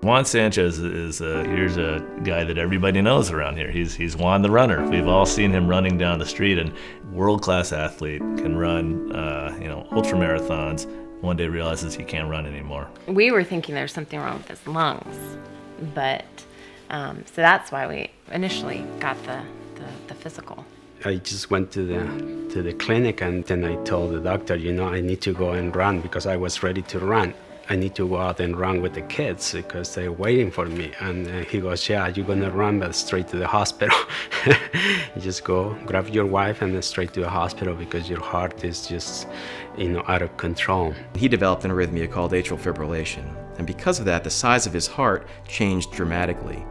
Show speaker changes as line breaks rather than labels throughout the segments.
Juan Sanchez is here's a guy that everybody knows around here. He's Juan the runner. We've all seen him running down the street, and world-class athlete, can run ultra marathons. One day realizes he can't run anymore.
We were thinking there's something wrong with his lungs, but so that's why we initially got the physical.
I just went to the clinic, and then I told the doctor, I need to go and run because I was ready to run. I need to go out and run with the kids because they're waiting for me. And he goes, yeah, you're gonna run, but straight to the hospital. You just go, grab your wife, and then straight to the hospital because your heart is just, out of control.
He developed an arrhythmia called atrial fibrillation. And because of that, the size of his heart changed dramatically.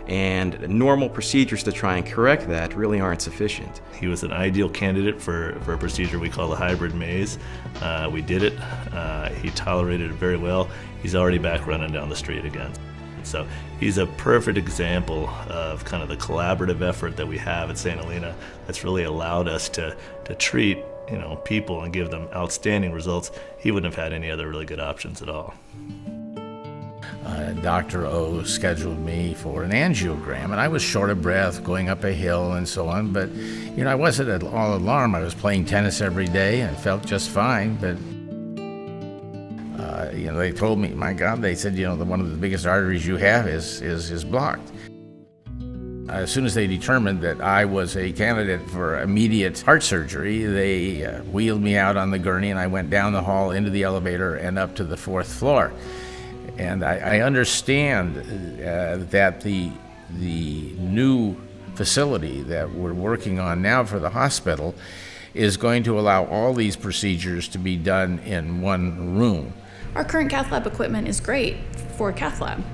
And normal procedures to try and correct that really aren't sufficient.
He was an ideal candidate for a procedure we call the hybrid maze. We did it. He tolerated it very well. He's already back running down the street again. So he's a perfect example of kind of the collaborative effort that we have at St. Helena that's really allowed us to treat people and give them outstanding results. He wouldn't have had any other really good options at all.
Dr. O scheduled me for an angiogram, and I was short of breath going up a hill and so on, but I wasn't at all alarmed. I was playing tennis every day and felt just fine, but they told me, my God, they said, one of the biggest arteries you have is blocked. As soon as they determined that I was a candidate for immediate heart surgery, they wheeled me out on the gurney, and I went down the hall into the elevator and up to the 4th floor. And I understand that the new facility that we're working on now for the hospital is going to allow all these procedures to be done in one room.
Our current cath lab equipment is great for a cath lab,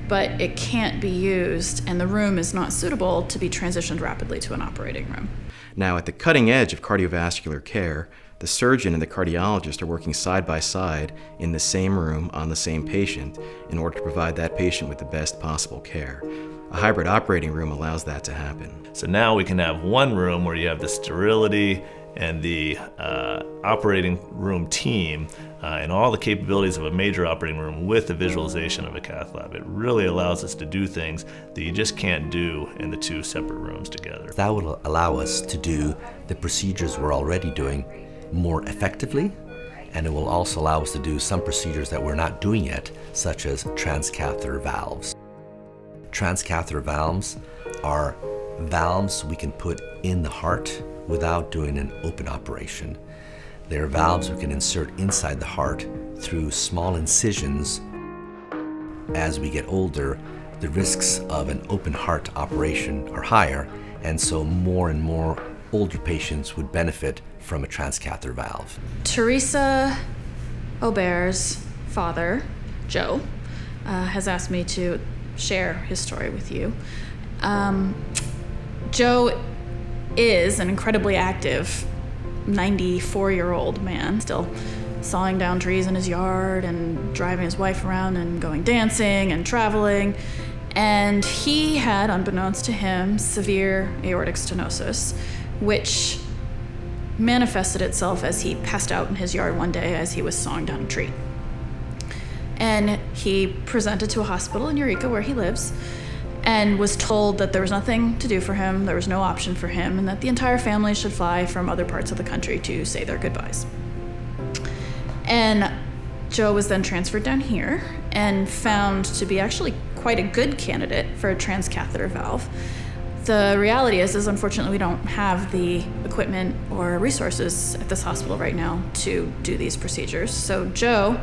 but it can't be used, and the room is not suitable to be transitioned rapidly to an operating room.
Now, at the cutting edge of cardiovascular care, the surgeon and the cardiologist are working side by side in the same room on the same patient in order to provide that patient with the best possible care. A hybrid operating room allows that to happen.
So now we can have one room where you have the sterility and the operating room team and all the capabilities of a major operating room with the visualization of a cath lab. It really allows us to do things that you just can't do in the two separate rooms together.
That will allow us to do the procedures we're already doing more effectively, and it will also allow us to do some procedures that we're not doing yet, such as transcatheter valves. Transcatheter valves are valves we can put in the heart without doing an open operation. They're valves we can insert inside the heart through small incisions. As we get older, the risks of an open heart operation are higher, and so more and more older patients would benefit from a transcatheter valve.
Teresa Oh's father, Joe, has asked me to share his story with you. Joe is an incredibly active 94-year-old man, still sawing down trees in his yard and driving his wife around and going dancing and traveling. And he had, unbeknownst to him, severe aortic stenosis, which manifested itself as he passed out in his yard one day as he was sawing down a tree. And he presented to a hospital in Eureka, where he lives, and was told that there was nothing to do for him, there was no option for him, and that the entire family should fly from other parts of the country to say their goodbyes. And Joe was then transferred down here and found to be actually quite a good candidate for a transcatheter valve. The reality is unfortunately we don't have the equipment or resources at this hospital right now to do these procedures. So Joe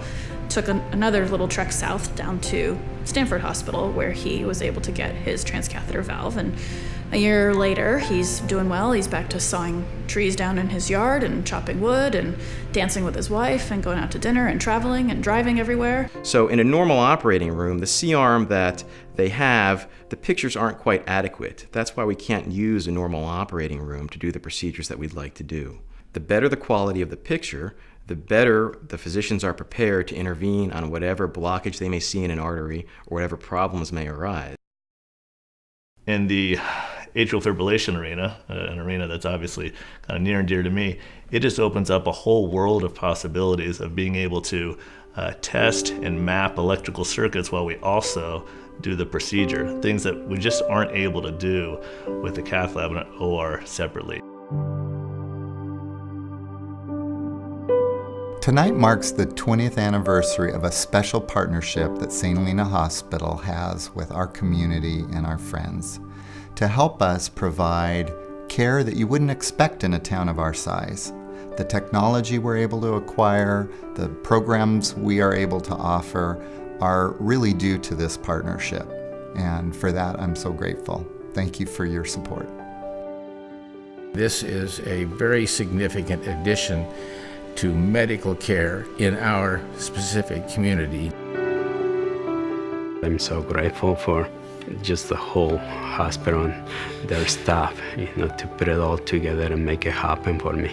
took another little trek south down to Stanford Hospital, where he was able to get his transcatheter valve. And a year later, he's doing well. He's back to sawing trees down in his yard and chopping wood and dancing with his wife and going out to dinner and traveling and driving everywhere.
So in a normal operating room, the C-arm that they have, the pictures aren't quite adequate. That's why we can't use a normal operating room to do the procedures that we'd like to do. The better the quality of the picture, the better the physicians are prepared to intervene on whatever blockage they may see in an artery or whatever problems may arise.
In the atrial fibrillation arena, an arena that's obviously kind of near and dear to me, it just opens up a whole world of possibilities of being able to test and map electrical circuits while we also do the procedure, things that we just aren't able to do with the cath lab and OR separately.
Tonight marks the 20th anniversary of a special partnership that St. Helena Hospital has with our community and our friends to help us provide care that you wouldn't expect in a town of our size. The technology we're able to acquire, the programs we are able to offer are really due to this partnership. And for that, I'm so grateful. Thank you for your support.
This is a very significant addition to medical care in our specific community.
I'm so grateful for just the whole hospital and their staff, to put it all together and make it happen for me.